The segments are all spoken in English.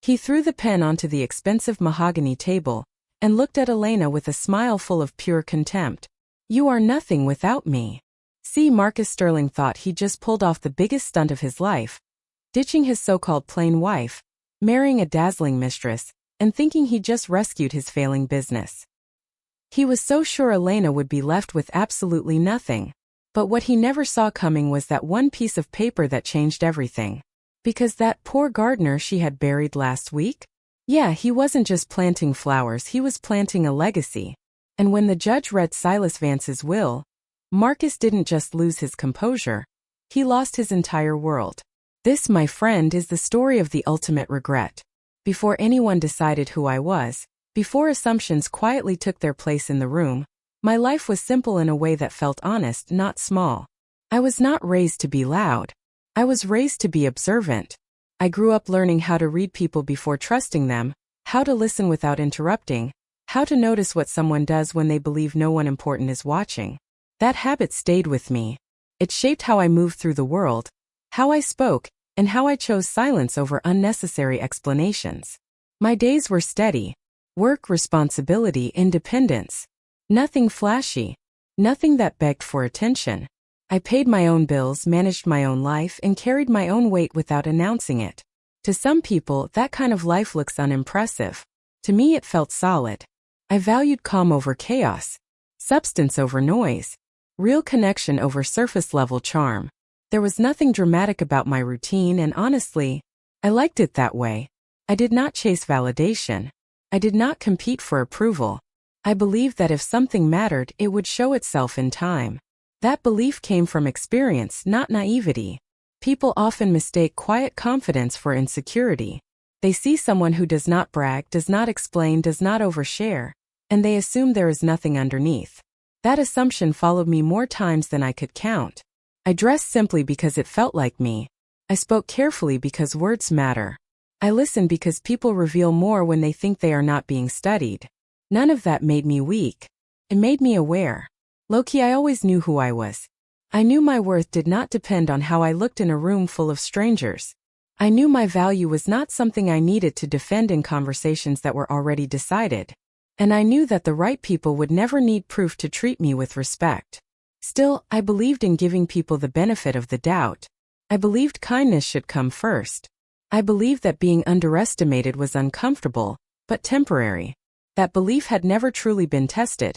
He threw the pen onto the expensive mahogany table and looked at Elena with a smile full of pure contempt. "You are nothing without me." See, Marcus Sterling thought he just pulled off the biggest stunt of his life, ditching his so-called plain wife, marrying a dazzling mistress, and thinking he just rescued his failing business. He was so sure Elena would be left with absolutely nothing. But what he never saw coming was that one piece of paper that changed everything. Because that poor gardener she had buried last week? Yeah, he wasn't just planting flowers, he was planting a legacy. And when the judge read Silas Vance's will, Marcus didn't just lose his composure, he lost his entire world. This, my friend, is the story of the ultimate regret. Before anyone decided who I was, before assumptions quietly took their place in the room, my life was simple in a way that felt honest, not small. I was not raised to be loud. I was raised to be observant. I grew up learning how to read people before trusting them, how to listen without interrupting, how to notice what someone does when they believe no one important is watching. That habit stayed with me. It shaped how I moved through the world, how I spoke, and how I chose silence over unnecessary explanations. My days were steady. Work, responsibility, independence. Nothing flashy. Nothing that begged for attention. I paid my own bills, managed my own life, and carried my own weight without announcing it. To some people, that kind of life looks unimpressive. To me, it felt solid. I valued calm over chaos, substance over noise, real connection over surface-level charm. There was nothing dramatic about my routine, and honestly, I liked it that way. I did not chase validation. I did not compete for approval. I believed that if something mattered, it would show itself in time. That belief came from experience, not naivety. People often mistake quiet confidence for insecurity. They see someone who does not brag, does not explain, does not overshare, and they assume there is nothing underneath. That assumption followed me more times than I could count. I dressed simply because it felt like me. I spoke carefully because words matter. I listened because people reveal more when they think they are not being studied. None of that made me weak. It made me aware. Low-key, I always knew who I was. I knew my worth did not depend on how I looked in a room full of strangers. I knew my value was not something I needed to defend in conversations that were already decided. And I knew that the right people would never need proof to treat me with respect. Still, I believed in giving people the benefit of the doubt. I believed kindness should come first. I believed that being underestimated was uncomfortable, but temporary. That belief had never truly been tested.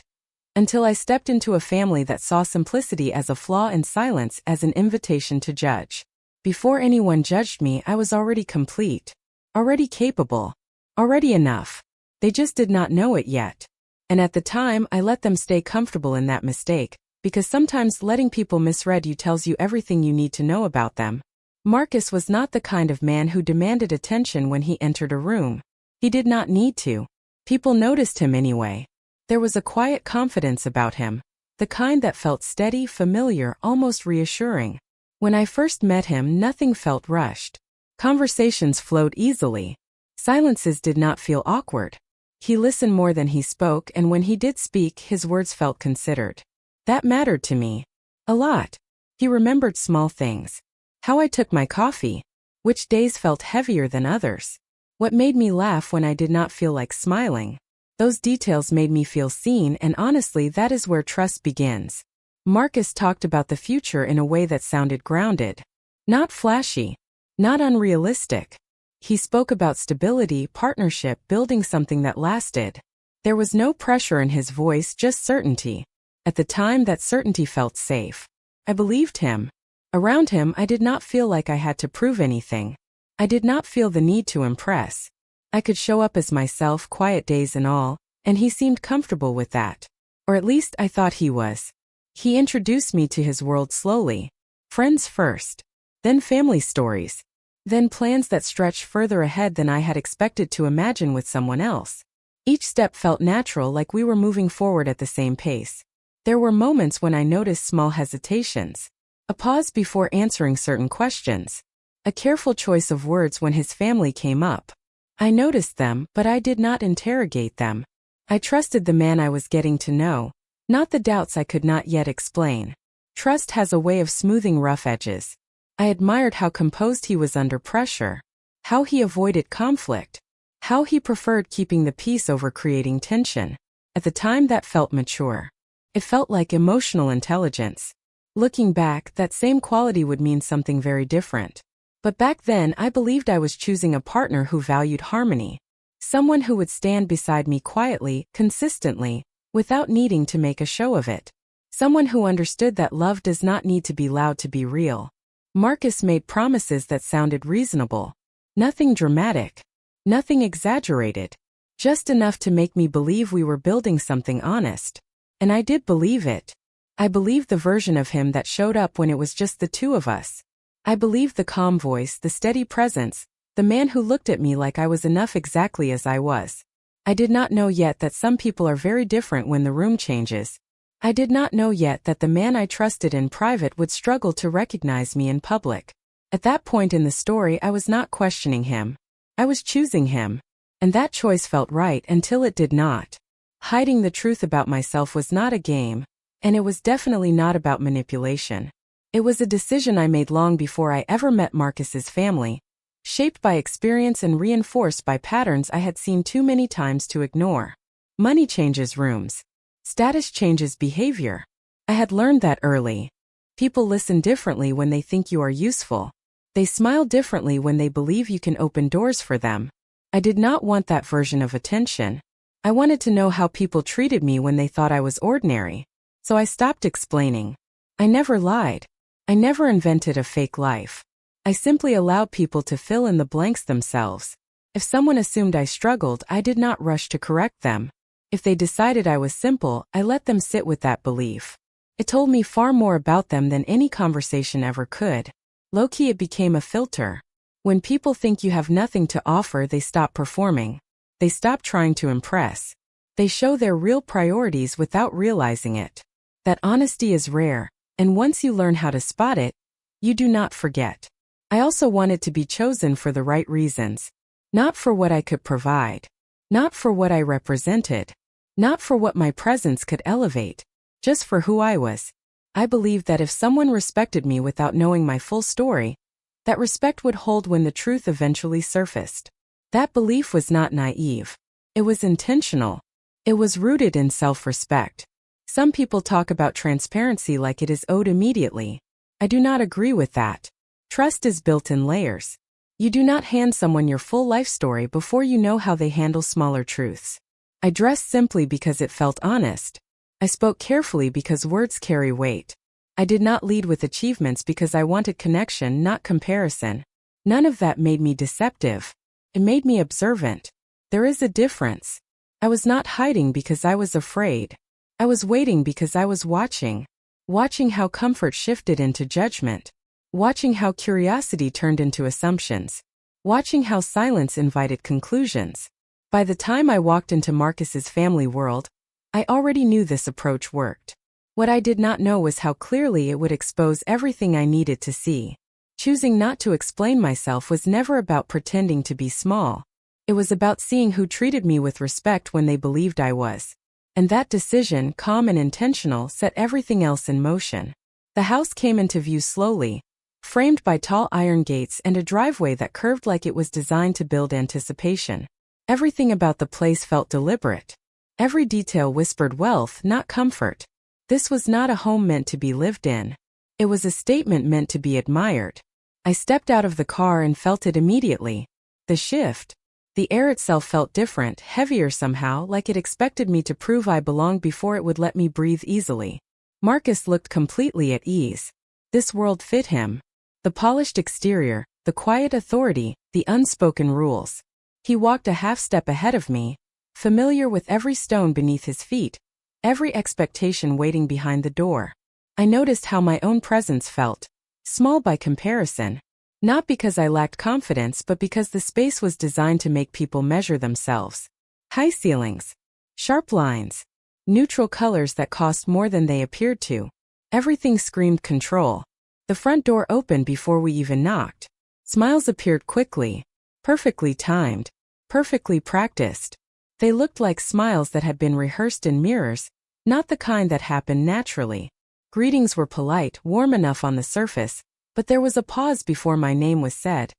Until I stepped into a family that saw simplicity as a flaw and silence as an invitation to judge. Before anyone judged me, I was already complete. Already capable. Already enough. They just did not know it yet. And at the time, I let them stay comfortable in that mistake, because sometimes letting people misread you tells you everything you need to know about them. Marcus was not the kind of man who demanded attention when he entered a room. He did not need to. People noticed him anyway. There was a quiet confidence about him, the kind that felt steady, familiar, almost reassuring. When I first met him, nothing felt rushed. Conversations flowed easily. Silences did not feel awkward. He listened more than he spoke, and when he did speak, his words felt considered. That mattered to me. A lot. He remembered small things. How I took my coffee. Which days felt heavier than others. What made me laugh when I did not feel like smiling. Those details made me feel seen, and honestly, that is where trust begins. Marcus talked about the future in a way that sounded grounded. Not flashy. Not unrealistic. He spoke about stability, partnership, building something that lasted. There was no pressure in his voice, just certainty. At the time, that certainty felt safe. I believed him. Around him, I did not feel like I had to prove anything. I did not feel the need to impress. I could show up as myself, quiet days and all, and he seemed comfortable with that. Or at least I thought he was. He introduced me to his world slowly. Friends first. Then family stories. Then plans that stretched further ahead than I had expected to imagine with someone else. Each step felt natural, like we were moving forward at the same pace. There were moments when I noticed small hesitations. A pause before answering certain questions. A careful choice of words when his family came up. I noticed them, but I did not interrogate them. I trusted the man I was getting to know, not the doubts I could not yet explain. Trust has a way of smoothing rough edges. I admired how composed he was under pressure. how he avoided conflict, how he preferred keeping the peace over creating tension. At the time, that felt mature. It felt like emotional intelligence. Looking back, that same quality would mean something very different. But back then, I believed I was choosing a partner who valued harmony. Someone who would stand beside me quietly, consistently, without needing to make a show of it. Someone who understood that love does not need to be loud to be real. Marcus made promises that sounded reasonable. Nothing dramatic. Nothing exaggerated. Just enough to make me believe we were building something honest. And I did believe it. I believed the version of him that showed up when it was just the two of us. I believed the calm voice, the steady presence, the man who looked at me like I was enough exactly as I was. I did not know yet that some people are very different when the room changes. I did not know yet that the man I trusted in private would struggle to recognize me in public. At that point in the story, I was not questioning him. I was choosing him. And that choice felt right until it did not. Hiding the truth about myself was not a game, and it was definitely not about manipulation. It was a decision I made long before I ever met Marcus's family, shaped by experience and reinforced by patterns I had seen too many times to ignore. Money changes rooms. Status changes behavior. I had learned that early. People listen differently when they think you are useful. They smile differently when they believe you can open doors for them. I did not want that version of attention. I wanted to know how people treated me when they thought I was ordinary. So I stopped explaining. I never lied. I never invented a fake life. I simply allowed people to fill in the blanks themselves. If someone assumed I struggled, I did not rush to correct them. If they decided I was simple, I let them sit with that belief. It told me far more about them than any conversation ever could. Low-key, it became a filter. When people think you have nothing to offer, they stop performing. They stop trying to impress. They show their real priorities without realizing it. That honesty is rare, and once you learn how to spot it, you do not forget. I also wanted to be chosen for the right reasons. Not for what I could provide. Not for what I represented. Not for what my presence could elevate. Just for who I was. I believed that if someone respected me without knowing my full story, that respect would hold when the truth eventually surfaced. That belief was not naive. It was intentional. It was rooted in self-respect. Some people talk about transparency like it is owed immediately. I do not agree with that. Trust is built in layers. You do not hand someone your full life story before you know how they handle smaller truths. I dressed simply because it felt honest. I spoke carefully because words carry weight. I did not lead with achievements because I wanted connection, not comparison. None of that made me deceptive. It made me observant. There is a difference. I was not hiding because I was afraid. I was waiting because I was watching. Watching how comfort shifted into judgment. Watching how curiosity turned into assumptions. Watching how silence invited conclusions. By the time I walked into Marcus's family world, I already knew this approach worked. What I did not know was how clearly it would expose everything I needed to see. Choosing not to explain myself was never about pretending to be small. It was about seeing who treated me with respect when they believed I was. And that decision, calm and intentional, set everything else in motion. The house came into view slowly, framed by tall iron gates and a driveway that curved like it was designed to build anticipation. Everything about the place felt deliberate. Every detail whispered wealth, not comfort. This was not a home meant to be lived in. It was a statement meant to be admired. I stepped out of the car and felt it immediately. The shift. The air itself felt different, heavier somehow, like it expected me to prove I belonged before it would let me breathe easily. Marcus looked completely at ease. This world fit him. The polished exterior, the quiet authority, the unspoken rules. He walked a half step ahead of me, familiar with every stone beneath his feet, every expectation waiting behind the door. I noticed how my own presence felt, small by comparison. Not because I lacked confidence, but because the space was designed to make people measure themselves. High ceilings, sharp lines, neutral colors that cost more than they appeared to. Everything screamed control. The front door opened before we even knocked. Smiles appeared quickly, perfectly timed, perfectly practiced. They looked like smiles that had been rehearsed in mirrors, not the kind that happened naturally. Greetings were polite, warm enough on the surface, but there was a pause before my name was said.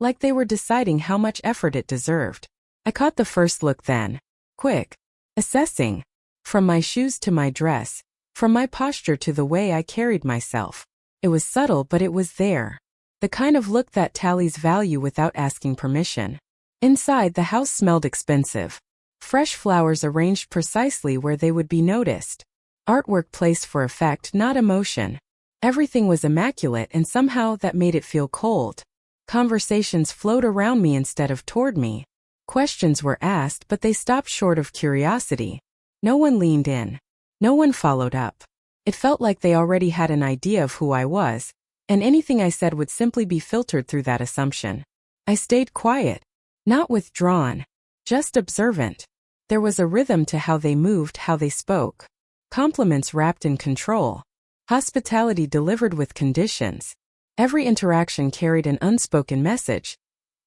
like they were deciding how much effort it deserved. I caught the first look then. Quick. Assessing. From my shoes to my dress, from my posture to the way I carried myself. It was subtle, but it was there. The kind of look that tallies value without asking permission. Inside, the house smelled expensive. Fresh flowers arranged precisely where they would be noticed. Artwork placed for effect, not emotion. Everything was immaculate, and somehow that made it feel cold. Conversations flowed around me instead of toward me. Questions were asked, but they stopped short of curiosity. No one leaned in. No one followed up. It felt like they already had an idea of who I was, and anything I said would simply be filtered through that assumption. I stayed quiet. Not withdrawn. Just observant. There was a rhythm to how they moved, how they spoke. Compliments wrapped in control. Hospitality delivered with conditions. Every interaction carried an unspoken message.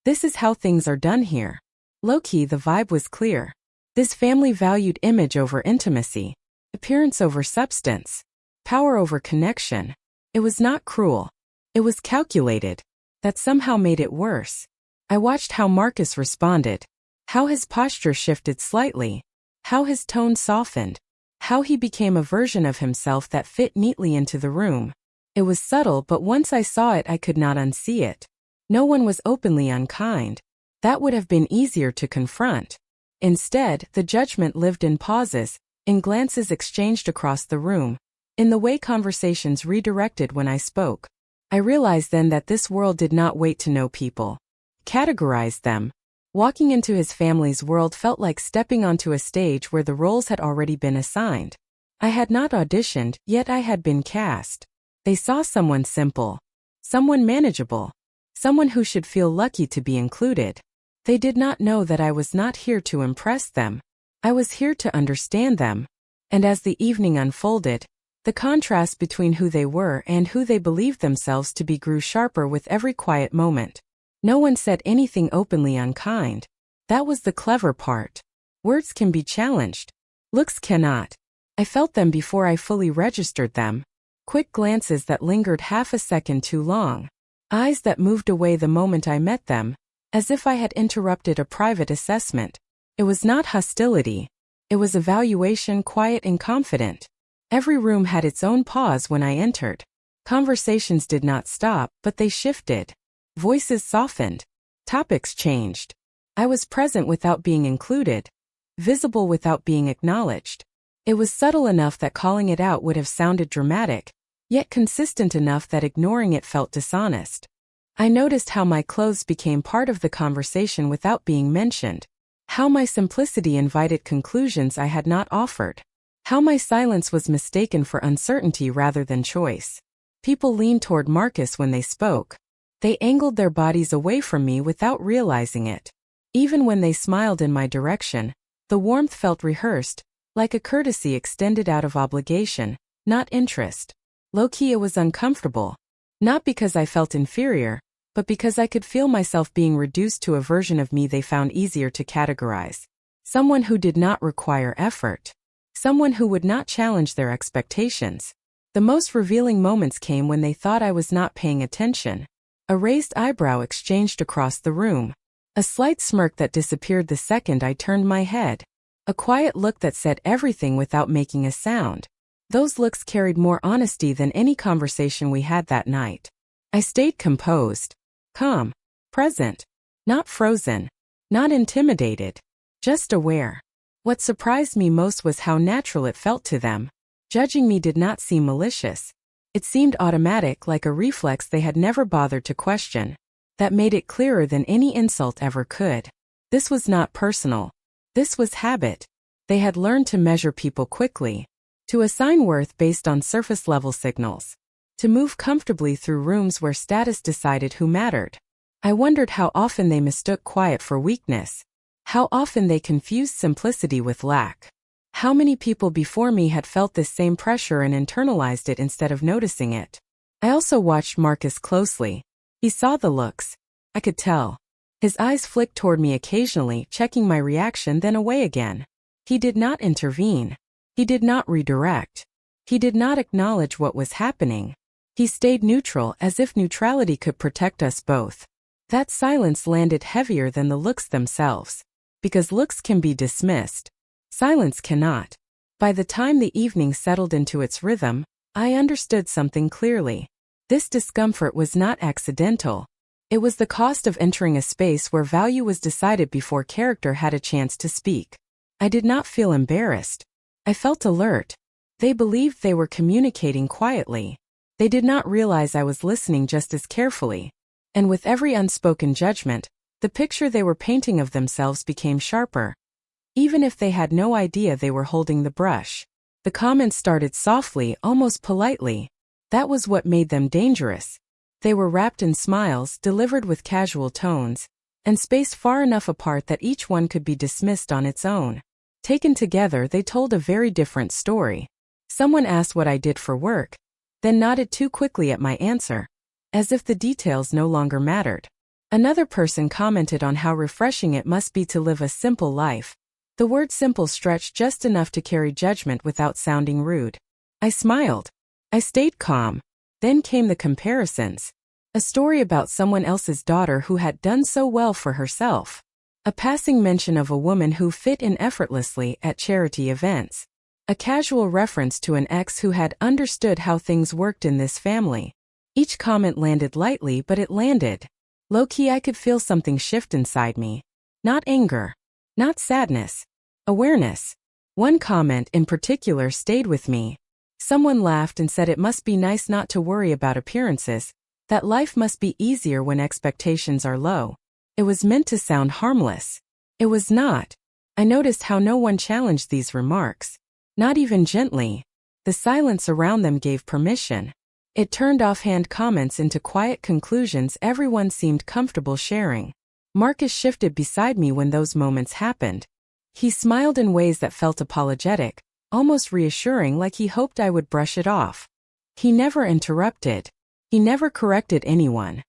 This is how things are done here. Low-key, the vibe was clear. This family valued image over intimacy, appearance over substance, power over connection. It was not cruel. It was calculated. That somehow made it worse. I watched how Marcus responded, how his posture shifted slightly, how his tone softened, how he became a version of himself that fit neatly into the room. It was subtle, but once I saw it, I could not unsee it. No one was openly unkind. That would have been easier to confront. Instead, the judgment lived in pauses, in glances exchanged across the room, in the way conversations redirected when I spoke. I realized then that this world did not wait to know people. Categorized them. Walking into his family's world felt like stepping onto a stage where the roles had already been assigned. I had not auditioned, yet I had been cast. They saw someone simple. Someone manageable. Someone who should feel lucky to be included. They did not know that I was not here to impress them. I was here to understand them. And as the evening unfolded, the contrast between who they were and who they believed themselves to be grew sharper with every quiet moment. No one said anything openly unkind. That was the clever part. Words can be challenged. Looks cannot. I felt them before I fully registered them. Quick glances that lingered half a second too long. Eyes that moved away the moment I met them, as if I had interrupted a private assessment. It was not hostility. It was evaluation, quiet and confident. Every room had its own pause when I entered. Conversations did not stop, but they shifted. Voices softened. Topics changed. I was present without being included. Visible without being acknowledged. It was subtle enough that calling it out would have sounded dramatic, yet consistent enough that ignoring it felt dishonest. I noticed how my clothes became part of the conversation without being mentioned. How my simplicity invited conclusions I had not offered. How my silence was mistaken for uncertainty rather than choice. People leaned toward Marcus when they spoke. They angled their bodies away from me without realizing it. Even when they smiled in my direction, the warmth felt rehearsed, like a courtesy extended out of obligation, not interest. Low-key, it was uncomfortable. Not because I felt inferior, but because I could feel myself being reduced to a version of me they found easier to categorize. Someone who did not require effort. Someone who would not challenge their expectations. The most revealing moments came when they thought I was not paying attention. A raised eyebrow exchanged across the room. A slight smirk that disappeared the second I turned my head. A quiet look that said everything without making a sound. Those looks carried more honesty than any conversation we had that night. I stayed composed. Calm. Present. Not frozen. Not intimidated. Just aware. What surprised me most was how natural it felt to them. Judging me did not seem malicious. It seemed automatic, like a reflex they had never bothered to question. That made it clearer than any insult ever could. This was not personal. This was habit. They had learned to measure people quickly. To assign worth based on surface-level signals. To move comfortably through rooms where status decided who mattered. I wondered how often they mistook quiet for weakness. How often they confused simplicity with lack. How many people before me had felt this same pressure and internalized it instead of noticing it. I also watched Marcus closely. He saw the looks. I could tell. His eyes flicked toward me occasionally, checking my reaction, then away again. He did not intervene. He did not redirect. He did not acknowledge what was happening. He stayed neutral, as if neutrality could protect us both. That silence landed heavier than the looks themselves. Because looks can be dismissed. Silence cannot. By the time the evening settled into its rhythm, I understood something clearly. This discomfort was not accidental. It was the cost of entering a space where value was decided before character had a chance to speak. I did not feel embarrassed. I felt alert. They believed they were communicating quietly. They did not realize I was listening just as carefully. And with every unspoken judgment, the picture they were painting of themselves became sharper. Even if they had no idea they were holding the brush. The comments started softly, almost politely. That was what made them dangerous. They were wrapped in smiles, delivered with casual tones, and spaced far enough apart that each one could be dismissed on its own. Taken together, they told a very different story. Someone asked what I did for work, then nodded too quickly at my answer, as if the details no longer mattered. Another person commented on how refreshing it must be to live a simple life. The word simple stretched just enough to carry judgment without sounding rude. I smiled. I stayed calm. Then came the comparisons. A story about someone else's daughter who had done so well for herself. A passing mention of a woman who fit in effortlessly at charity events. A casual reference to an ex who had understood how things worked in this family. Each comment landed lightly, but it landed. Low-key, I could feel something shift inside me. Not anger. Not sadness. Awareness. One comment in particular stayed with me. Someone laughed and said it must be nice not to worry about appearances, that life must be easier when expectations are low. It was meant to sound harmless. It was not. I noticed how no one challenged these remarks. Not even gently. The silence around them gave permission. It turned offhand comments into quiet conclusions everyone seemed comfortable sharing. Marcus shifted beside me when those moments happened. He smiled in ways that felt apologetic, almost reassuring, like he hoped I would brush it off. He never interrupted. He never corrected anyone.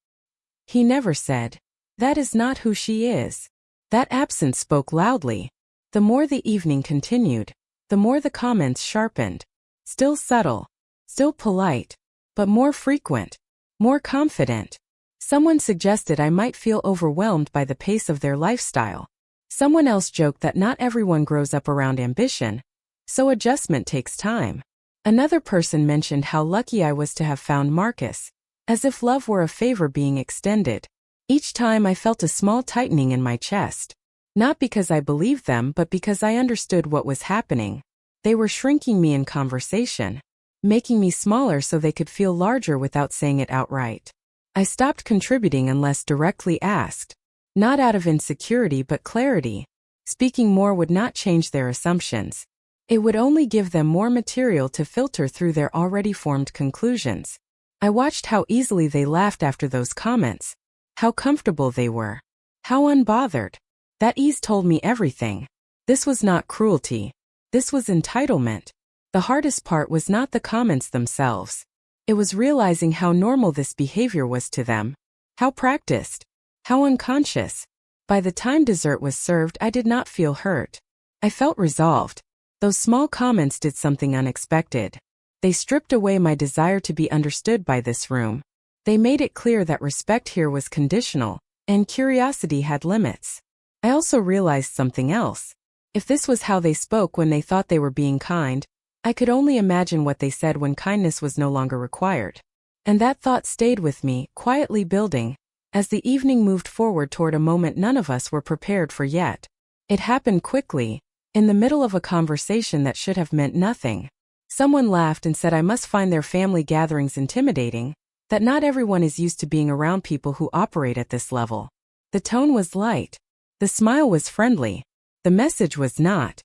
He never said, "That is not who she is." That absence spoke loudly. The more the evening continued, the more the comments sharpened. Still subtle, still polite, but more frequent, more confident. Someone suggested I might feel overwhelmed by the pace of their lifestyle. Someone else joked that not everyone grows up around ambition, so adjustment takes time. Another person mentioned how lucky I was to have found Marcus, as if love were a favor being extended. Each time I felt a small tightening in my chest. Not because I believed them, but because I understood what was happening. They were shrinking me in conversation, making me smaller so they could feel larger without saying it outright. I stopped contributing unless directly asked. Not out of insecurity but clarity. Speaking more would not change their assumptions. It would only give them more material to filter through their already formed conclusions. I watched how easily they laughed after those comments. How comfortable they were. How unbothered. That ease told me everything. This was not cruelty. This was entitlement. The hardest part was not the comments themselves. It was realizing how normal this behavior was to them. How practiced. How unconscious. By the time dessert was served, I did not feel hurt. I felt resolved. Those small comments did something unexpected. They stripped away my desire to be understood by this room. They made it clear that respect here was conditional, and curiosity had limits. I also realized something else. If this was how they spoke when they thought they were being kind, I could only imagine what they said when kindness was no longer required. And that thought stayed with me, quietly building, as the evening moved forward toward a moment none of us were prepared for yet. It happened quickly, in the middle of a conversation that should have meant nothing. Someone laughed and said I must find their family gatherings intimidating, that not everyone is used to being around people who operate at this level. The tone was light. The smile was friendly. The message was not.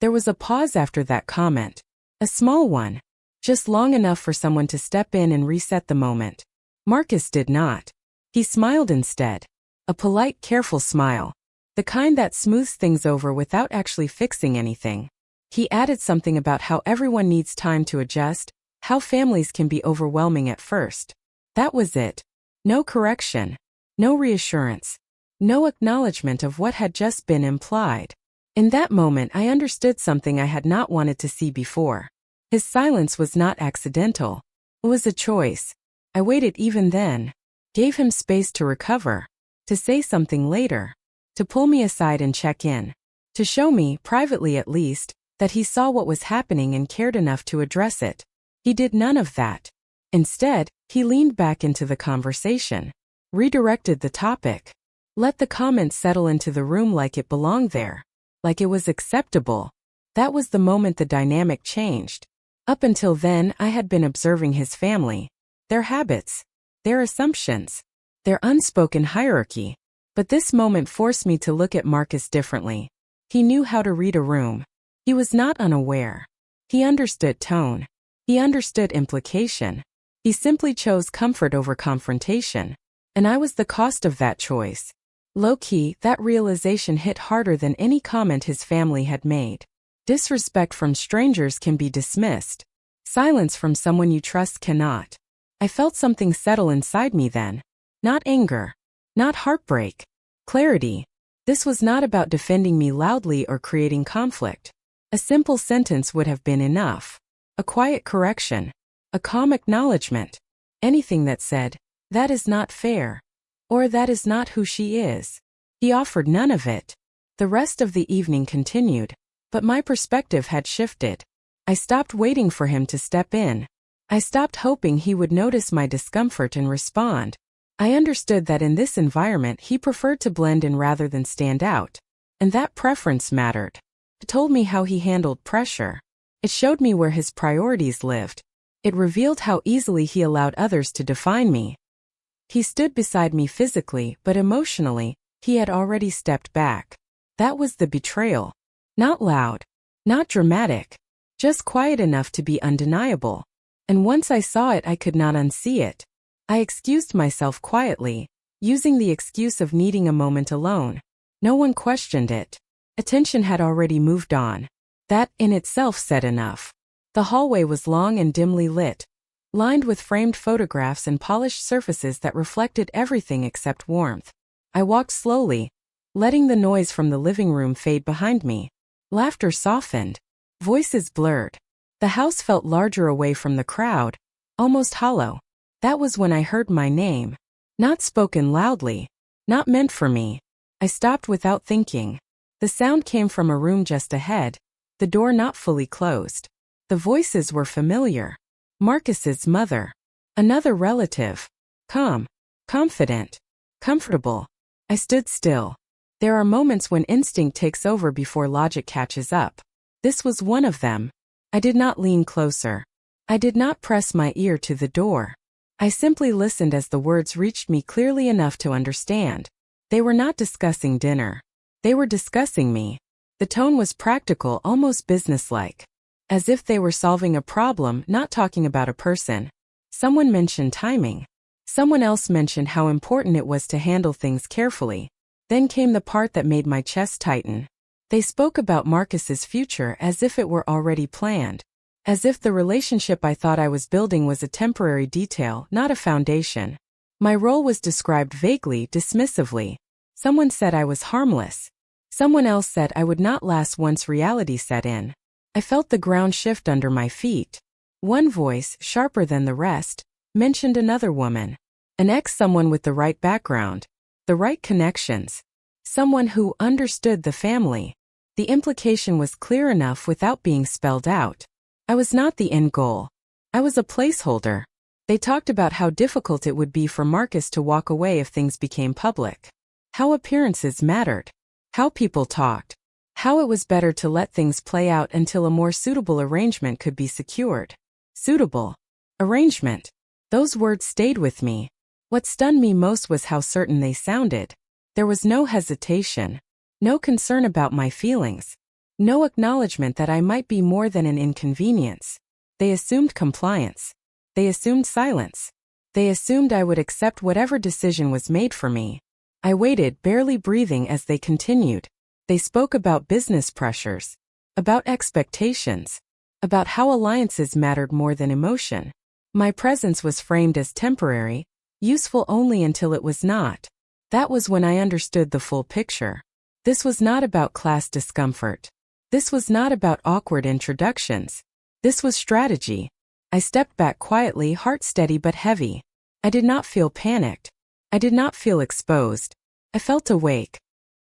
There was a pause after that comment. A small one. Just long enough for someone to step in and reset the moment. Marcus did not. He smiled instead. A polite, careful smile. The kind that smooths things over without actually fixing anything. He added something about how everyone needs time to adjust, how families can be overwhelming at first. That was it. No correction. No reassurance. No acknowledgement of what had just been implied. In that moment I understood something I had not wanted to see before. His silence was not accidental. It was a choice. I waited even then. Gave him space to recover. to say something later, to pull me aside and check in, to show me, privately at least, that he saw what was happening and cared enough to address it. He did none of that. Instead, he leaned back into the conversation, redirected the topic, let the comments settle into the room like it belonged there, like it was acceptable. That was the moment the dynamic changed. Up until then, I had been observing his family, their habits, their assumptions, their unspoken hierarchy. But this moment forced me to look at Marcus differently. He knew how to read a room. He was not unaware. He understood tone. He understood implication. He simply chose comfort over confrontation. And I was the cost of that choice. Low-key, that realization hit harder than any comment his family had made. Disrespect from strangers can be dismissed. Silence from someone you trust cannot. I felt something settle inside me then. Not anger. Not heartbreak. Clarity. This was not about defending me loudly or creating conflict. A simple sentence would have been enough. A quiet correction. A calm acknowledgement. Anything that said, "That is not fair," or "That is not who she is." He offered none of it. The rest of the evening continued, but my perspective had shifted. I stopped waiting for him to step in. I stopped hoping he would notice my discomfort and respond. I understood that in this environment he preferred to blend in rather than stand out. And that preference mattered. It told me how he handled pressure. It showed me where his priorities lived. It revealed how easily he allowed others to define me. He stood beside me physically, but emotionally, he had already stepped back. That was the betrayal. Not loud. Not dramatic. Just quiet enough to be undeniable. And once I saw it, I could not unsee it. I excused myself quietly, using the excuse of needing a moment alone. No one questioned it. Attention had already moved on. That, in itself, said enough. The hallway was long and dimly lit, lined with framed photographs and polished surfaces that reflected everything except warmth. I walked slowly, letting the noise from the living room fade behind me. Laughter softened. Voices blurred. The house felt larger away from the crowd, almost hollow. That was when I heard my name. Not spoken loudly. Not meant for me. I stopped without thinking. The sound came from a room just ahead, the door not fully closed. The voices were familiar. Marcus's mother. Another relative. Calm. Confident. Comfortable. I stood still. There are moments when instinct takes over before logic catches up. This was one of them. I did not lean closer. I did not press my ear to the door. I simply listened as the words reached me clearly enough to understand. They were not discussing dinner. They were discussing me. The tone was practical, almost businesslike. As if they were solving a problem, not talking about a person. Someone mentioned timing. Someone else mentioned how important it was to handle things carefully. Then came the part that made my chest tighten. They spoke about Marcus's future as if it were already planned. As if the relationship I thought I was building was a temporary detail, not a foundation. My role was described vaguely, dismissively. Someone said I was harmless. Someone else said I would not last once reality set in. I felt the ground shift under my feet. One voice, sharper than the rest, mentioned another woman. An ex-someone with the right background. The right connections. Someone who understood the family. The implication was clear enough without being spelled out. I was not the end goal. I was a placeholder. They talked about how difficult it would be for Marcus to walk away if things became public. How appearances mattered. How people talked. How it was better to let things play out until a more suitable arrangement could be secured. Suitable. Arrangement. Those words stayed with me. What stunned me most was how certain they sounded. There was no hesitation. No concern about my feelings. No acknowledgement that I might be more than an inconvenience. They assumed compliance. They assumed silence. They assumed I would accept whatever decision was made for me. I waited, barely breathing, as they continued. They spoke about business pressures, about expectations, about how alliances mattered more than emotion. My presence was framed as temporary, useful only until it was not. That was when I understood the full picture. This was not about class discomfort. This was not about awkward introductions. This was strategy. I stepped back quietly, heart steady but heavy. I did not feel panicked. I did not feel exposed. I felt awake.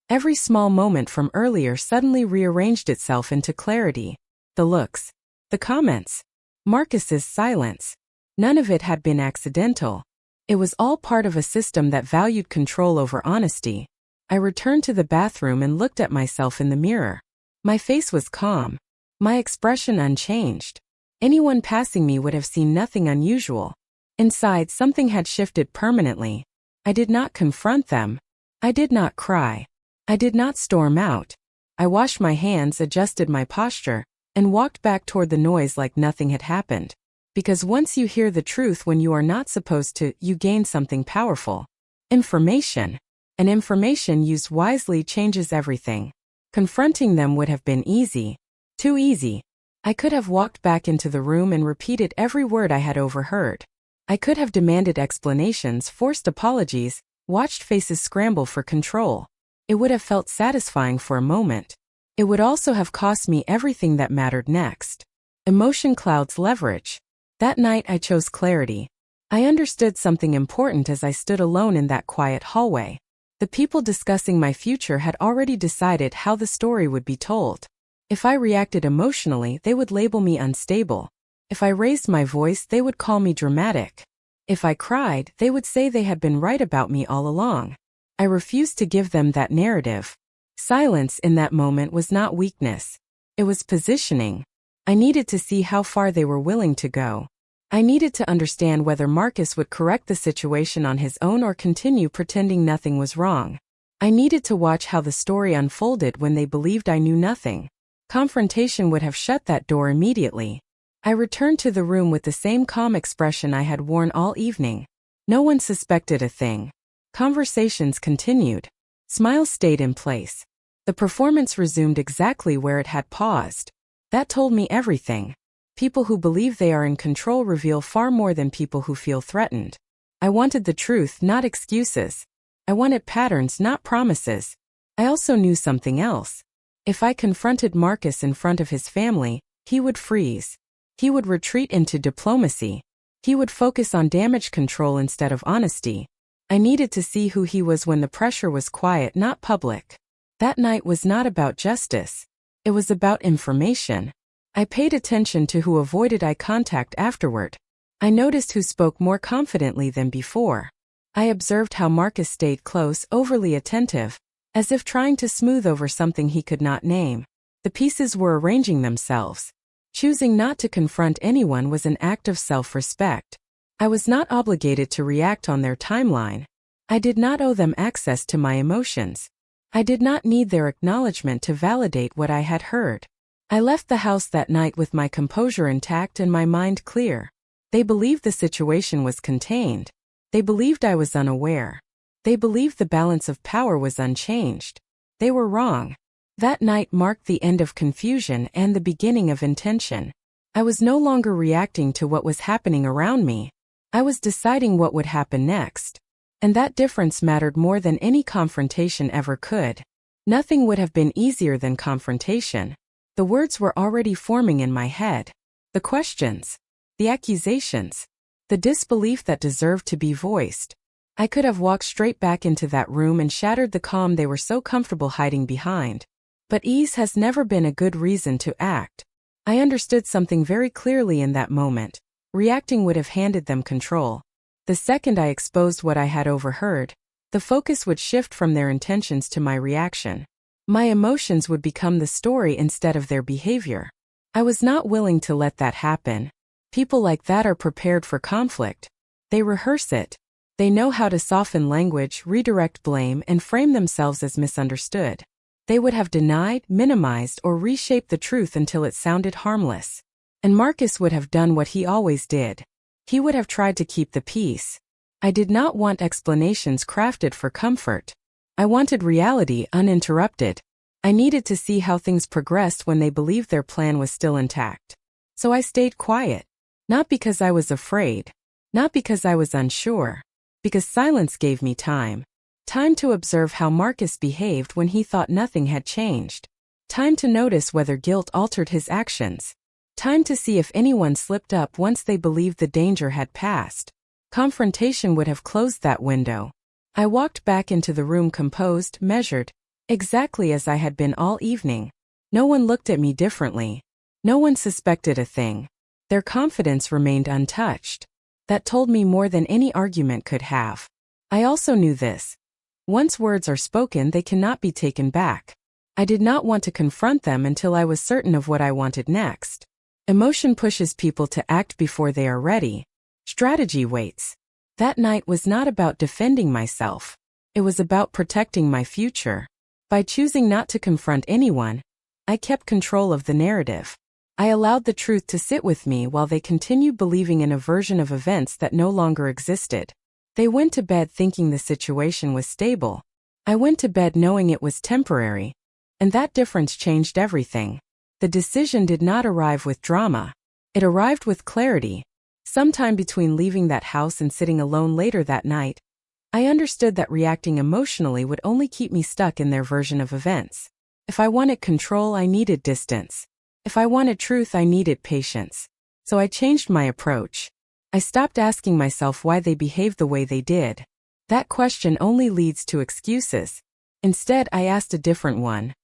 Every small moment from earlier suddenly rearranged itself into clarity. The looks. The comments. Marcus's silence. None of it had been accidental. It was all part of a system that valued control over honesty. I returned to the bathroom and looked at myself in the mirror. My face was calm. My expression unchanged. Anyone passing me would have seen nothing unusual. Inside, something had shifted permanently. I did not confront them. I did not cry. I did not storm out. I washed my hands, adjusted my posture, and walked back toward the noise like nothing had happened. Because once you hear the truth when you are not supposed to, you gain something powerful. Information. And information used wisely changes everything. Confronting them would have been easy. Too easy. I could have walked back into the room and repeated every word I had overheard. I could have demanded explanations, forced apologies, watched faces scramble for control. It would have felt satisfying for a moment. It would also have cost me everything that mattered next. Emotion clouds leverage. That night I chose clarity. I understood something important as I stood alone in that quiet hallway. The people discussing my future had already decided how the story would be told. If I reacted emotionally, they would label me unstable. If I raised my voice, they would call me dramatic. If I cried, they would say they had been right about me all along. I refused to give them that narrative. Silence in that moment was not weakness. It was positioning. I needed to see how far they were willing to go. I needed to understand whether Marcus would correct the situation on his own or continue pretending nothing was wrong. I needed to watch how the story unfolded when they believed I knew nothing. Confrontation would have shut that door immediately. I returned to the room with the same calm expression I had worn all evening. No one suspected a thing. Conversations continued. Smiles stayed in place. The performance resumed exactly where it had paused. That told me everything. People who believe they are in control reveal far more than people who feel threatened. I wanted the truth, not excuses. I wanted patterns, not promises. I also knew something else. If I confronted Marcus in front of his family, he would freeze. He would retreat into diplomacy. He would focus on damage control instead of honesty. I needed to see who he was when the pressure was quiet, not public. That night was not about justice. It was about information. I paid attention to who avoided eye contact afterward. I noticed who spoke more confidently than before. I observed how Marcus stayed close, overly attentive, as if trying to smooth over something he could not name. The pieces were arranging themselves. Choosing not to confront anyone was an act of self-respect. I was not obligated to react on their timeline. I did not owe them access to my emotions. I did not need their acknowledgement to validate what I had heard. I left the house that night with my composure intact and my mind clear. They believed the situation was contained. They believed I was unaware. They believed the balance of power was unchanged. They were wrong. That night marked the end of confusion and the beginning of intention. I was no longer reacting to what was happening around me. I was deciding what would happen next. And that difference mattered more than any confrontation ever could. Nothing would have been easier than confrontation. The words were already forming in my head. The questions. The accusations. The disbelief that deserved to be voiced. I could have walked straight back into that room and shattered the calm they were so comfortable hiding behind. But ease has never been a good reason to act. I understood something very clearly in that moment. Reacting would have handed them control. The second I exposed what I had overheard, the focus would shift from their intentions to my reaction. My emotions would become the story instead of their behavior. I was not willing to let that happen. People like that are prepared for conflict. They rehearse it. They know how to soften language, redirect blame, and frame themselves as misunderstood. They would have denied, minimized, or reshaped the truth until it sounded harmless. And Marcus would have done what he always did. He would have tried to keep the peace. I did not want explanations crafted for comfort. I wanted reality uninterrupted. I needed to see how things progressed when they believed their plan was still intact. So I stayed quiet. Not because I was afraid. Not because I was unsure. Because silence gave me time. Time to observe how Marcus behaved when he thought nothing had changed. Time to notice whether guilt altered his actions. Time to see if anyone slipped up once they believed the danger had passed. Confrontation would have closed that window. I walked back into the room composed, measured, exactly as I had been all evening. No one looked at me differently. No one suspected a thing. Their confidence remained untouched. That told me more than any argument could have. I also knew this. Once words are spoken, they cannot be taken back. I did not want to confront them until I was certain of what I wanted next. Emotion pushes people to act before they are ready. Strategy waits. That night was not about defending myself. It was about protecting my future. By choosing not to confront anyone, I kept control of the narrative. I allowed the truth to sit with me while they continued believing in a version of events that no longer existed. They went to bed thinking the situation was stable. I went to bed knowing it was temporary. And that difference changed everything. The decision did not arrive with drama. It arrived with clarity. Sometime between leaving that house and sitting alone later that night, I understood that reacting emotionally would only keep me stuck in their version of events. If I wanted control, I needed distance. If I wanted truth, I needed patience. So I changed my approach. I stopped asking myself why they behaved the way they did. That question only leads to excuses. Instead, I asked a different one.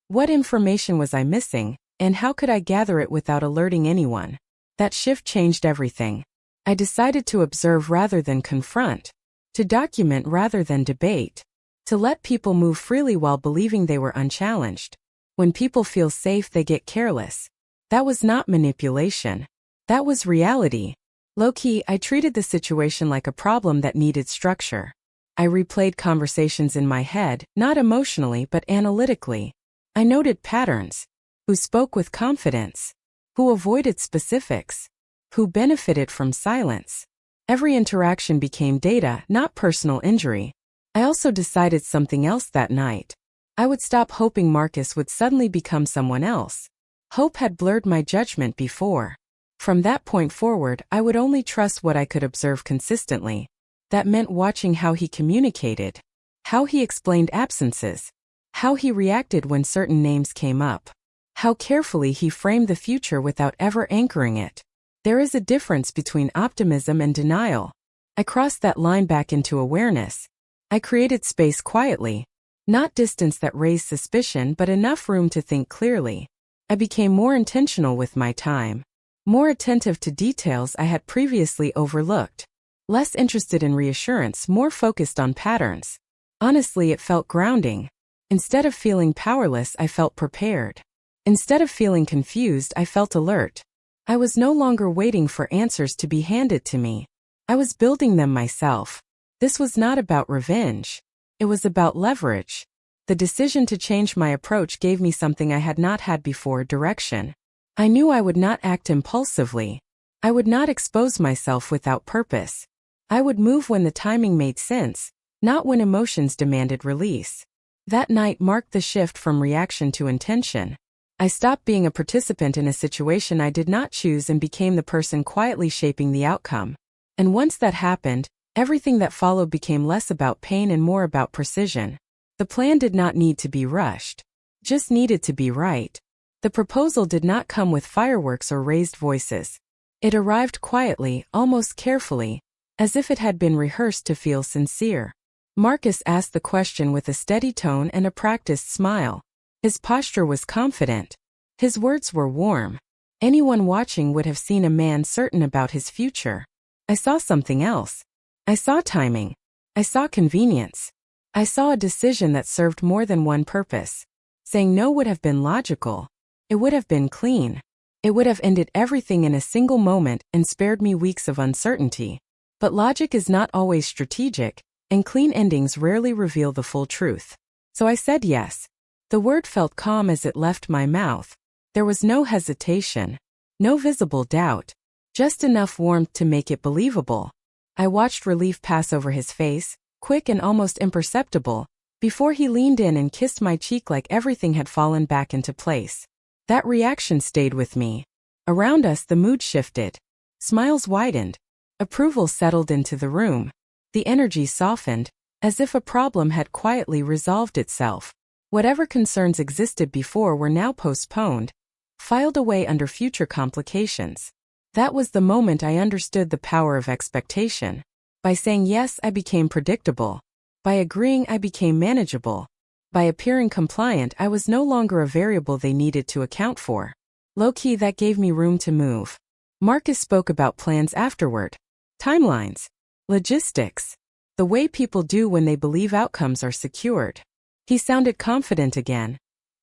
What information was I missing, and how could I gather it without alerting anyone? That shift changed everything. I decided to observe rather than confront, to document rather than debate, to let people move freely while believing they were unchallenged. When people feel safe, they get careless. That was not manipulation. That was reality. Low-key, I treated the situation like a problem that needed structure. I replayed conversations in my head, not emotionally but analytically. I noted patterns. Who spoke with confidence? Who avoided specifics? Who benefited from silence? Every interaction became data, not personal injury. I also decided something else that night. I would stop hoping Marcus would suddenly become someone else. Hope had blurred my judgment before. From that point forward, I would only trust what I could observe consistently. That meant watching how he communicated, how he explained absences, how he reacted when certain names came up, how carefully he framed the future without ever anchoring it. There is a difference between optimism and denial. I crossed that line back into awareness. I created space quietly, not distance that raised suspicion but enough room to think clearly. I became more intentional with my time, more attentive to details I had previously overlooked, less interested in reassurance, more focused on patterns. Honestly, it felt grounding. Instead of feeling powerless, I felt prepared. Instead of feeling confused, I felt alert. I was no longer waiting for answers to be handed to me. I was building them myself. This was not about revenge. It was about leverage. The decision to change my approach gave me something I had not had before: direction. I knew I would not act impulsively. I would not expose myself without purpose. I would move when the timing made sense, not when emotions demanded release. That night marked the shift from reaction to intention. I stopped being a participant in a situation I did not choose and became the person quietly shaping the outcome. And once that happened, everything that followed became less about pain and more about precision. The plan did not need to be rushed, just needed to be right. The proposal did not come with fireworks or raised voices. It arrived quietly, almost carefully, as if it had been rehearsed to feel sincere. Marcus asked the question with a steady tone and a practiced smile. His posture was confident. His words were warm. Anyone watching would have seen a man certain about his future. I saw something else. I saw timing. I saw convenience. I saw a decision that served more than one purpose. Saying no would have been logical. It would have been clean. It would have ended everything in a single moment and spared me weeks of uncertainty. But logic is not always strategic, and clean endings rarely reveal the full truth. So I said yes. The word felt calm as it left my mouth. There was no hesitation, no visible doubt, just enough warmth to make it believable. I watched relief pass over his face, quick and almost imperceptible, before he leaned in and kissed my cheek like everything had fallen back into place. That reaction stayed with me. Around us, the mood shifted. Smiles widened. Approval settled into the room. The energy softened, as if a problem had quietly resolved itself. Whatever concerns existed before were now postponed, filed away under future complications. That was the moment I understood the power of expectation. By saying yes, I became predictable. By agreeing, I became manageable. By appearing compliant, I was no longer a variable they needed to account for. Low-key, that gave me room to move. Marcus spoke about plans afterward. Timelines. Logistics. The way people do when they believe outcomes are secured. He sounded confident again,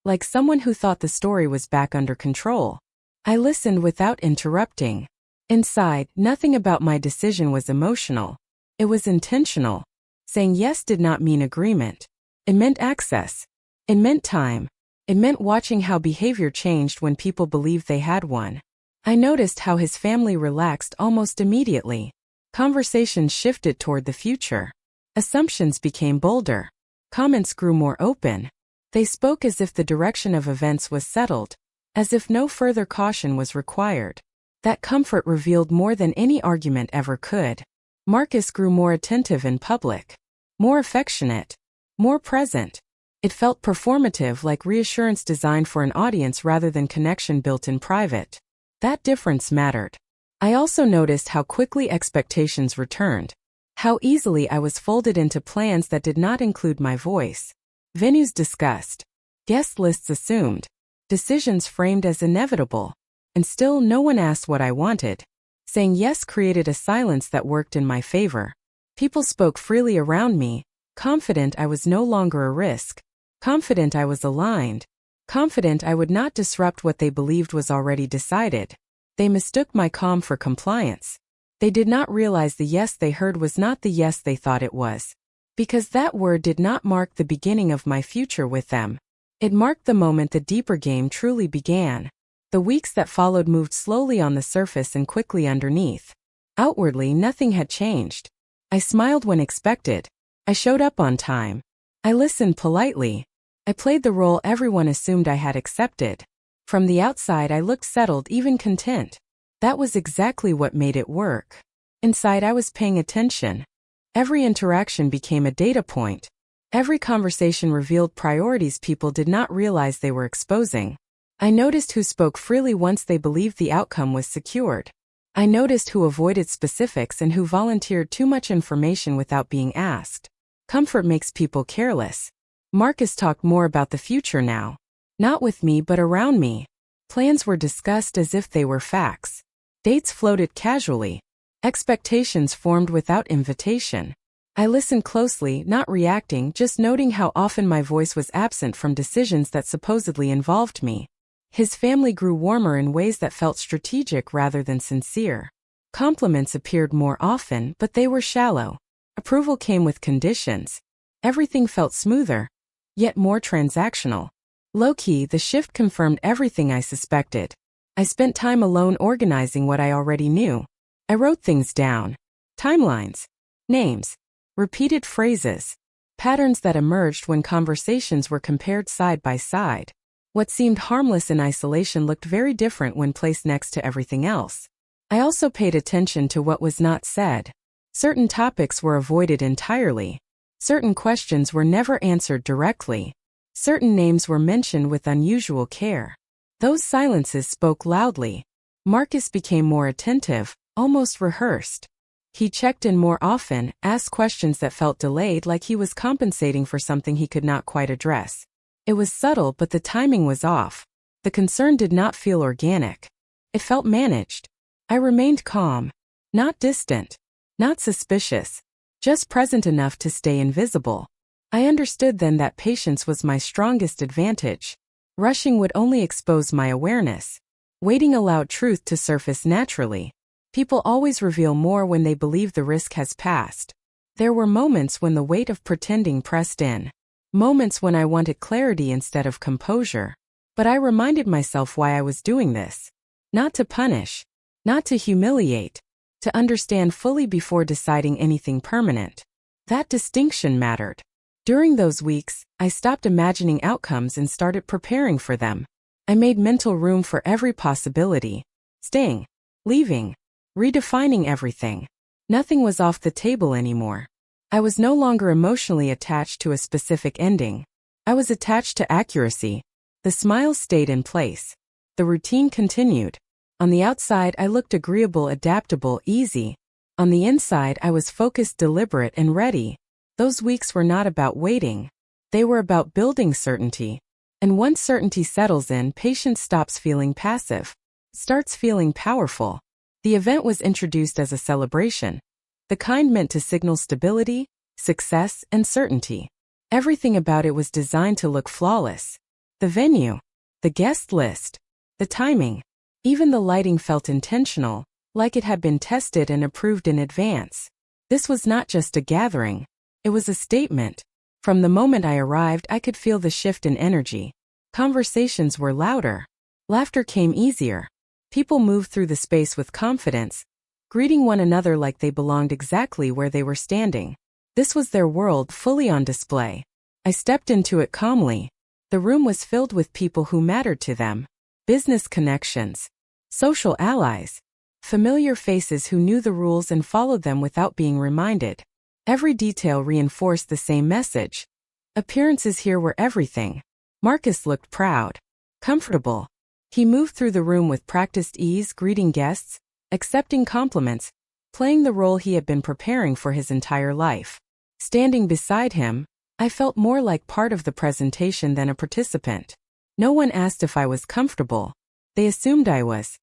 like someone who thought the story was back under control. I listened without interrupting. Inside, nothing about my decision was emotional. It was intentional. Saying yes did not mean agreement. It meant access. It meant time. It meant watching how behavior changed when people believed they had one. I noticed how his family relaxed almost immediately. Conversations shifted toward the future. Assumptions became bolder. Comments grew more open. They spoke as if the direction of events was settled, as if no further caution was required. That comfort revealed more than any argument ever could. Marcus grew more attentive in public, more affectionate, more present. It felt performative, like reassurance designed for an audience rather than connection built in private. That difference mattered. I also noticed how quickly expectations returned, how easily I was folded into plans that did not include my voice. Venues discussed, guest lists assumed, decisions framed as inevitable, and still no one asked what I wanted. Saying yes created a silence that worked in my favor. People spoke freely around me, confident I was no longer a risk, confident I was aligned, confident I would not disrupt what they believed was already decided. They mistook my calm for compliance. They did not realize the yes they heard was not the yes they thought it was. Because that word did not mark the beginning of my future with them. It marked the moment the deeper game truly began. The weeks that followed moved slowly on the surface and quickly underneath. Outwardly, nothing had changed. I smiled when expected. I showed up on time. I listened politely. I played the role everyone assumed I had accepted. From the outside, I looked settled, even content. That was exactly what made it work. Inside, I was paying attention. Every interaction became a data point. Every conversation revealed priorities people did not realize they were exposing. I noticed who spoke freely once they believed the outcome was secured. I noticed who avoided specifics and who volunteered too much information without being asked. Comfort makes people careless. Marcus talked more about the future now. Not with me but around me. Plans were discussed as if they were facts. Dates floated casually. Expectations formed without invitation. I listened closely, not reacting, just noting how often my voice was absent from decisions that supposedly involved me. His family grew warmer in ways that felt strategic rather than sincere. Compliments appeared more often, but they were shallow. Approval came with conditions. Everything felt smoother, yet more transactional. Low-key, the shift confirmed everything I suspected. I spent time alone organizing what I already knew. I wrote things down. Timelines. Names. Repeated phrases. Patterns that emerged when conversations were compared side by side. What seemed harmless in isolation looked very different when placed next to everything else. I also paid attention to what was not said. Certain topics were avoided entirely. Certain questions were never answered directly. Certain names were mentioned with unusual care. Those silences spoke loudly. Marcus became more attentive, almost rehearsed. He checked in more often, asked questions that felt delayed, like he was compensating for something he could not quite address. It was subtle, but the timing was off. The concern did not feel organic. It felt managed. I remained calm. Not distant. Not suspicious. Just present enough to stay invisible. I understood then that patience was my strongest advantage. Rushing would only expose my awareness. Waiting allowed truth to surface naturally. People always reveal more when they believe the risk has passed. There were moments when the weight of pretending pressed in. Moments when I wanted clarity instead of composure. But I reminded myself why I was doing this. Not to punish. Not to humiliate. To understand fully before deciding anything permanent. That distinction mattered. During those weeks, I stopped imagining outcomes and started preparing for them. I made mental room for every possibility. Staying. Leaving. Redefining everything. Nothing was off the table anymore. I was no longer emotionally attached to a specific ending. I was attached to accuracy. The smile stayed in place. The routine continued. On the outside, I looked agreeable, adaptable, easy. On the inside, I was focused, deliberate, and ready. Those weeks were not about waiting. They were about building certainty. And once certainty settles in, patience stops feeling passive, starts feeling powerful. The event was introduced as a celebration, the kind meant to signal stability, success, and certainty. Everything about it was designed to look flawless. The venue, the guest list, the timing, even the lighting felt intentional, like it had been tested and approved in advance. This was not just a gathering, it was a statement. From the moment I arrived, I could feel the shift in energy. Conversations were louder. Laughter came easier. People moved through the space with confidence, greeting one another like they belonged exactly where they were standing. This was their world fully on display. I stepped into it calmly. The room was filled with people who mattered to them. Business connections, social allies, familiar faces who knew the rules and followed them without being reminded. Every detail reinforced the same message. Appearances here were everything. Marcus looked proud, comfortable. He moved through the room with practiced ease, greeting guests, accepting compliments, playing the role he had been preparing for his entire life. Standing beside him, I felt more like part of the presentation than a participant. No one asked if I was comfortable. They assumed I was.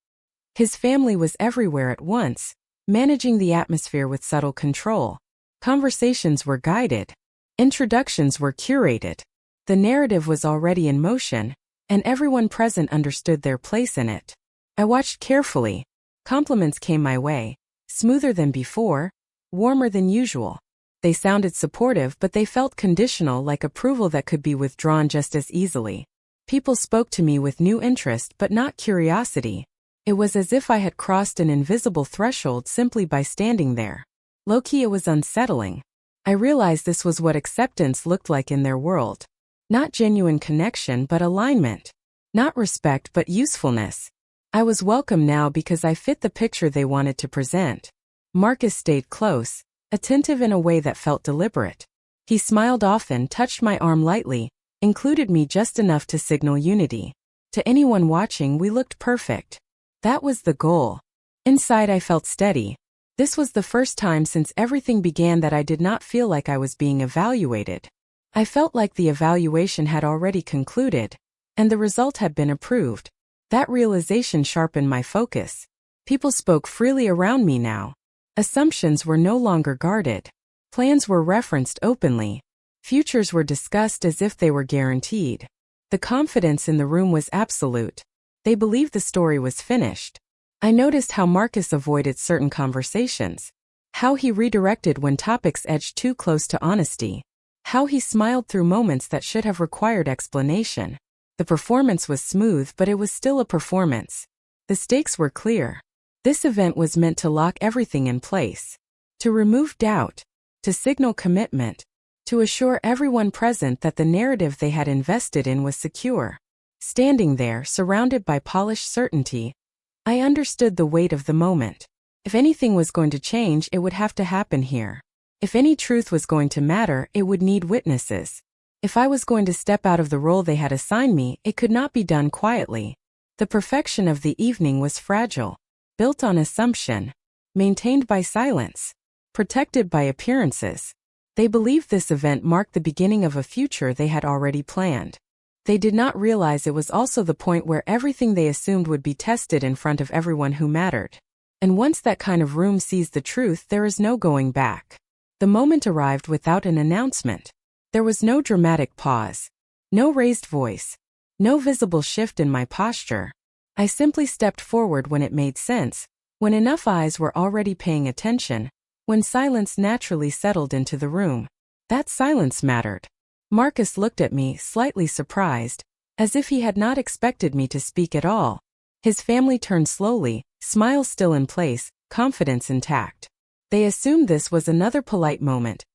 His family was everywhere at once, managing the atmosphere with subtle control. Conversations were guided. Introductions were curated. The narrative was already in motion, and everyone present understood their place in it. I watched carefully. Compliments came my way, smoother than before, warmer than usual. They sounded supportive, but they felt conditional, like approval that could be withdrawn just as easily. People spoke to me with new interest but not curiosity. It was as if I had crossed an invisible threshold simply by standing there. Low-key, it was unsettling. I realized this was what acceptance looked like in their world. Not genuine connection but alignment. Not respect but usefulness. I was welcome now because I fit the picture they wanted to present. Marcus stayed close, attentive in a way that felt deliberate. He smiled often, touched my arm lightly, included me just enough to signal unity. To anyone watching, we looked perfect. That was the goal. Inside, I felt steady. This was the first time since everything began that I did not feel like I was being evaluated. I felt like the evaluation had already concluded, and the result had been approved. That realization sharpened my focus. People spoke freely around me now. Assumptions were no longer guarded. Plans were referenced openly. Futures were discussed as if they were guaranteed. The confidence in the room was absolute. They believed the story was finished. I noticed how Marcus avoided certain conversations. How he redirected when topics edged too close to honesty. How he smiled through moments that should have required explanation. The performance was smooth, but it was still a performance. The stakes were clear. This event was meant to lock everything in place. To remove doubt. To signal commitment. To assure everyone present that the narrative they had invested in was secure. Standing there, surrounded by polished certainty, I understood the weight of the moment. If anything was going to change, it would have to happen here. If any truth was going to matter, it would need witnesses. If I was going to step out of the role they had assigned me, it could not be done quietly. The perfection of the evening was fragile, built on assumption, maintained by silence, protected by appearances. They believed this event marked the beginning of a future they had already planned. They did not realize it was also the point where everything they assumed would be tested in front of everyone who mattered. And once that kind of room sees the truth, there is no going back. The moment arrived without an announcement. There was no dramatic pause, no raised voice, no visible shift in my posture. I simply stepped forward when it made sense, when enough eyes were already paying attention, when silence naturally settled into the room. That silence mattered. Marcus looked at me, slightly surprised, as if he had not expected me to speak at all. His family turned slowly, smile still in place, confidence intact. They assumed this was another polite moment,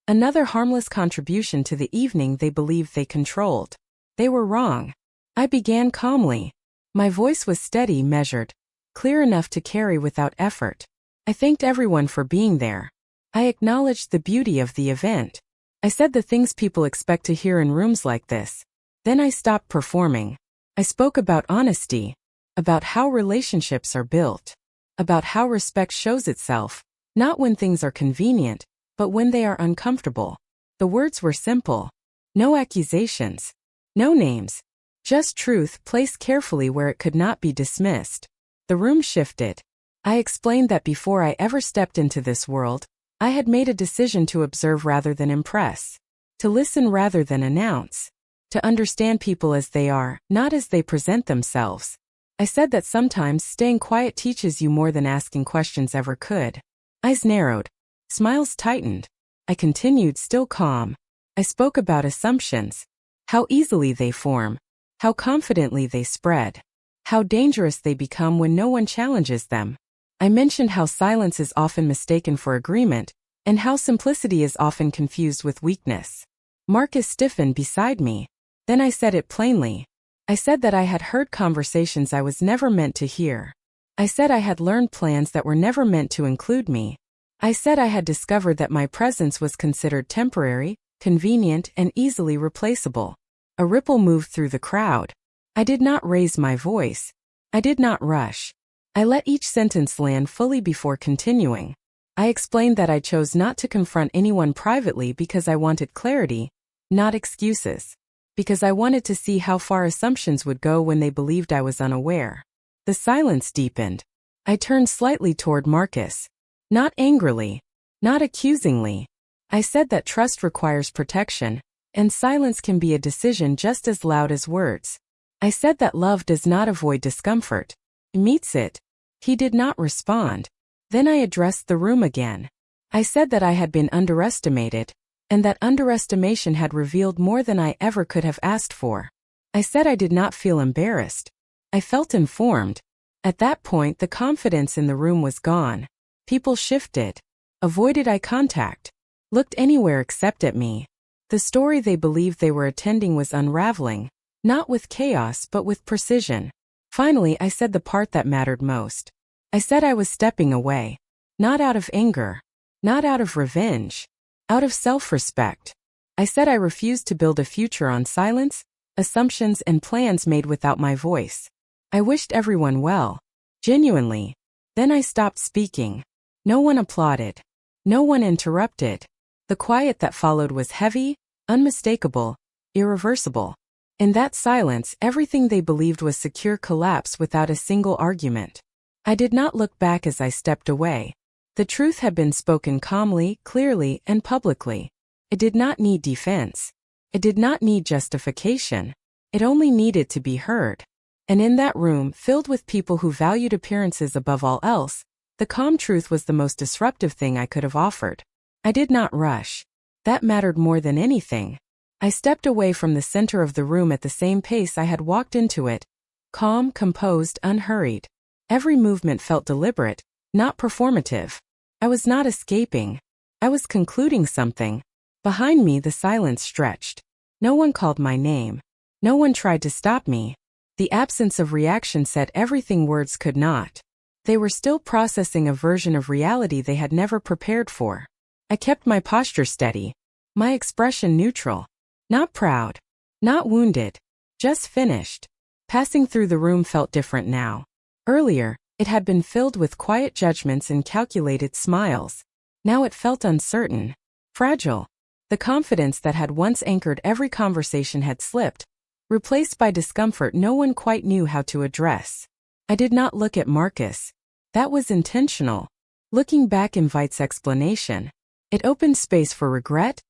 another harmless contribution to the evening they believed they controlled. They were wrong. I began calmly. My voice was steady, measured, clear enough to carry without effort. I thanked everyone for being there. I acknowledged the beauty of the event. I said the things people expect to hear in rooms like this. Then I stopped performing. I spoke about honesty, about how relationships are built, about how respect shows itself, not when things are convenient, but when they are uncomfortable. The words were simple. No accusations. No names. Just truth placed carefully where it could not be dismissed. The room shifted. I explained that before I ever stepped into this world, I had made a decision to observe rather than impress. To listen rather than announce. To understand people as they are, not as they present themselves. I said that sometimes staying quiet teaches you more than asking questions ever could. Eyes narrowed. Smiles tightened. I continued, still calm. I spoke about assumptions. How easily they form. How confidently they spread. How dangerous they become when no one challenges them. I mentioned how silence is often mistaken for agreement, and how simplicity is often confused with weakness. Marcus stiffened beside me. Then I said it plainly. I said that I had heard conversations I was never meant to hear. I said I had learned plans that were never meant to include me. I said I had discovered that my presence was considered temporary, convenient, and easily replaceable. A ripple moved through the crowd. I did not raise my voice. I did not rush. I let each sentence land fully before continuing. I explained that I chose not to confront anyone privately because I wanted clarity, not excuses. Because I wanted to see how far assumptions would go when they believed I was unaware. The silence deepened. I turned slightly toward Marcus. Not angrily. Not accusingly. I said that trust requires protection, and silence can be a decision just as loud as words. I said that love does not avoid discomfort. It meets it. He did not respond. Then I addressed the room again. I said that I had been underestimated, and that underestimation had revealed more than I ever could have asked for. I said I did not feel embarrassed. I felt informed. At that point, the confidence in the room was gone. People shifted, avoided eye contact, looked anywhere except at me. The story they believed they were attending was unraveling, not with chaos but with precision. Finally, I said the part that mattered most. I said I was stepping away. Not out of anger. Not out of revenge. Out of self-respect. I said I refused to build a future on silence, assumptions, and plans made without my voice. I wished everyone well. Genuinely. Then I stopped speaking. No one applauded. No one interrupted. The quiet that followed was heavy, unmistakable, irreversible. In that silence, everything they believed was secure collapsed without a single argument. I did not look back as I stepped away. The truth had been spoken calmly, clearly, and publicly. It did not need defense. It did not need justification. It only needed to be heard. And in that room, filled with people who valued appearances above all else, the calm truth was the most disruptive thing I could have offered. I did not rush. That mattered more than anything. I stepped away from the center of the room at the same pace I had walked into it. Calm, composed, unhurried. Every movement felt deliberate, not performative. I was not escaping. I was concluding something. Behind me, the silence stretched. No one called my name. No one tried to stop me. The absence of reaction said everything words could not. They were still processing a version of reality they had never prepared for. I kept my posture steady. My expression neutral. Not proud. Not wounded. Just finished. Passing through the room felt different now. Earlier, it had been filled with quiet judgments and calculated smiles. Now it felt uncertain. Fragile. The confidence that had once anchored every conversation had slipped, replaced by discomfort no one quite knew how to address. I did not look at Marcus. That was intentional. Looking back invites explanation. It opened space for regret,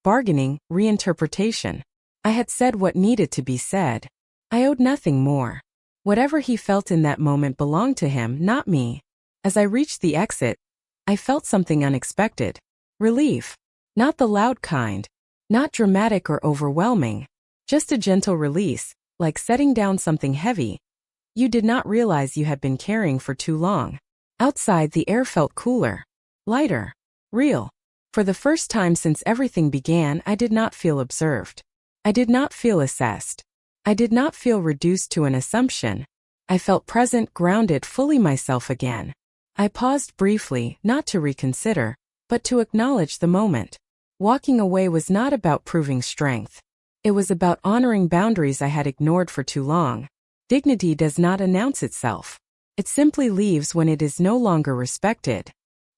bargaining, reinterpretation. I had said what needed to be said. I owed nothing more. Whatever he felt in that moment belonged to him, not me. As I reached the exit, I felt something unexpected. Relief. Not the loud kind. Not dramatic or overwhelming. Just a gentle release, like setting down something heavy you did not realize you had been carrying for too long. Outside, the air felt cooler. Lighter. Real. For the first time since everything began, I did not feel observed. I did not feel assessed. I did not feel reduced to an assumption. I felt present, grounded, fully myself again. I paused briefly, not to reconsider, but to acknowledge the moment. Walking away was not about proving strength. It was about honoring boundaries I had ignored for too long. Dignity does not announce itself. It simply leaves when it is no longer respected.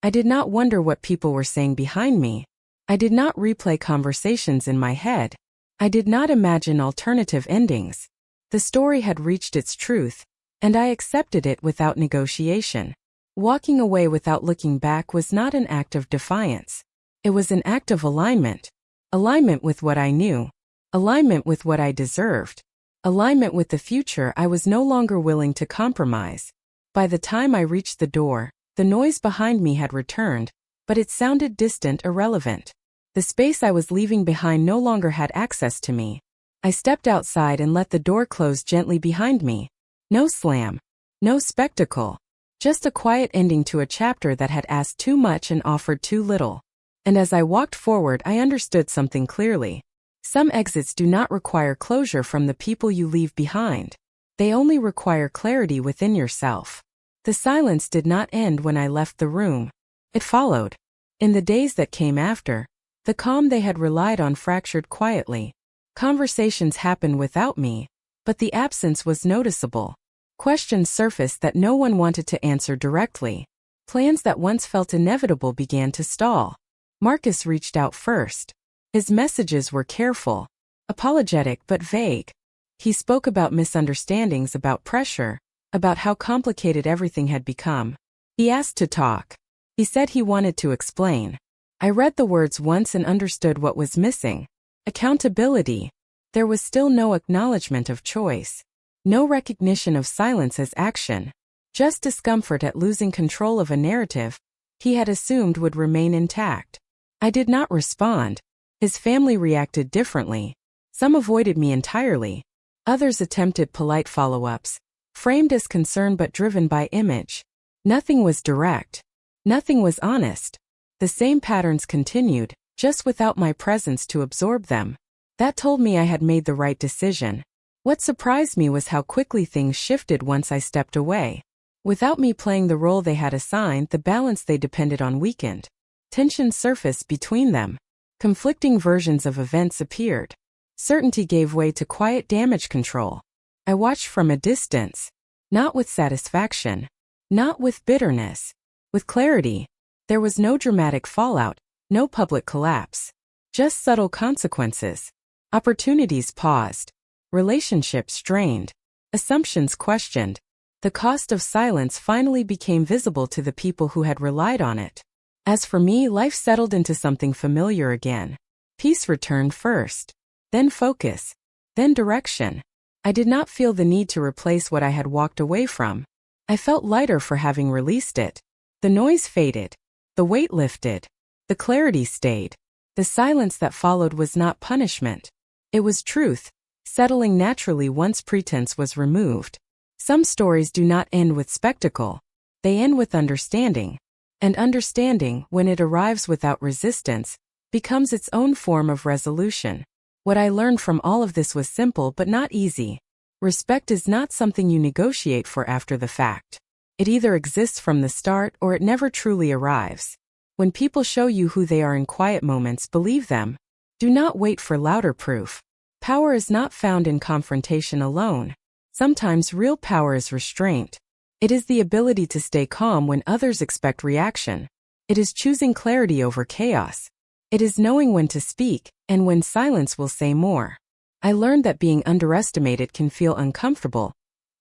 I did not wonder what people were saying behind me. I did not replay conversations in my head. I did not imagine alternative endings. The story had reached its truth, and I accepted it without negotiation. Walking away without looking back was not an act of defiance. It was an act of alignment. Alignment with what I knew. Alignment with what I deserved. Alignment with the future I was no longer willing to compromise. By the time I reached the door, the noise behind me had returned, but it sounded distant, irrelevant. The space I was leaving behind no longer had access to me. I stepped outside and let the door close gently behind me. No slam. No spectacle. Just a quiet ending to a chapter that had asked too much and offered too little. And as I walked forward, I understood something clearly. Some exits do not require closure from the people you leave behind. They only require clarity within yourself. The silence did not end when I left the room. It followed. In the days that came after, the calm they had relied on fractured quietly. Conversations happened without me, but the absence was noticeable. Questions surfaced that no one wanted to answer directly. Plans that once felt inevitable began to stall. Marcus reached out first. His messages were careful, apologetic but vague. He spoke about misunderstandings, about pressure, about how complicated everything had become. He asked to talk. He said he wanted to explain. I read the words once and understood what was missing. Accountability. There was still no acknowledgement of choice. No recognition of silence as action. Just discomfort at losing control of a narrative he had assumed would remain intact. I did not respond. His family reacted differently. Some avoided me entirely. Others attempted polite follow-ups, framed as concern but driven by image. Nothing was direct. Nothing was honest. The same patterns continued, just without my presence to absorb them. That told me I had made the right decision. What surprised me was how quickly things shifted once I stepped away. Without me playing the role they had assigned, the balance they depended on weakened. Tension surfaced between them. Conflicting versions of events appeared. Certainty gave way to quiet damage control. I watched from a distance. Not with satisfaction. Not with bitterness. With clarity. There was no dramatic fallout, no public collapse. Just subtle consequences. Opportunities paused. Relationships strained. Assumptions questioned. The cost of silence finally became visible to the people who had relied on it. As for me, life settled into something familiar again. Peace returned first. Then focus. Then direction. I did not feel the need to replace what I had walked away from. I felt lighter for having released it. The noise faded. The weight lifted. The clarity stayed. The silence that followed was not punishment. It was truth, settling naturally once pretense was removed. Some stories do not end with spectacle. They end with understanding. And understanding, when it arrives without resistance, becomes its own form of resolution. What I learned from all of this was simple but not easy. Respect is not something you negotiate for after the fact. It either exists from the start or it never truly arrives. When people show you who they are in quiet moments, believe them. Do not wait for louder proof. Power is not found in confrontation alone. Sometimes real power is restraint. It is the ability to stay calm when others expect reaction. It is choosing clarity over chaos. It is knowing when to speak, and when silence will say more. I learned that being underestimated can feel uncomfortable,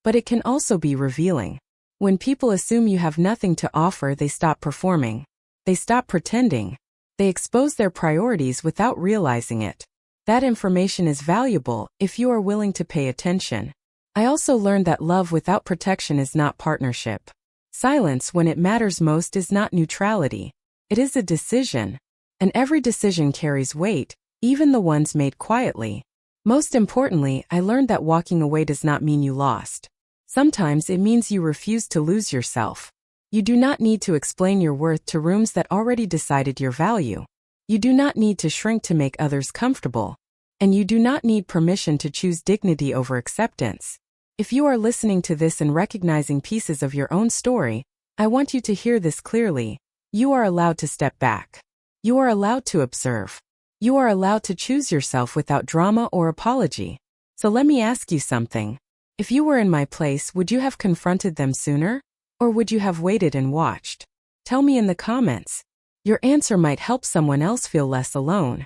but it can also be revealing. When people assume you have nothing to offer, they stop performing. They stop pretending. They expose their priorities without realizing it. That information is valuable if you are willing to pay attention. I also learned that love without protection is not partnership. Silence when it matters most is not neutrality. It is a decision. And every decision carries weight, even the ones made quietly. Most importantly, I learned that walking away does not mean you lost. Sometimes it means you refuse to lose yourself. You do not need to explain your worth to rooms that already decided your value. You do not need to shrink to make others comfortable. And you do not need permission to choose dignity over acceptance. If you are listening to this and recognizing pieces of your own story, I want you to hear this clearly. You are allowed to step back. You are allowed to observe. You are allowed to choose yourself without drama or apology. So let me ask you something. If you were in my place, would you have confronted them sooner? Or would you have waited and watched? Tell me in the comments. Your answer might help someone else feel less alone.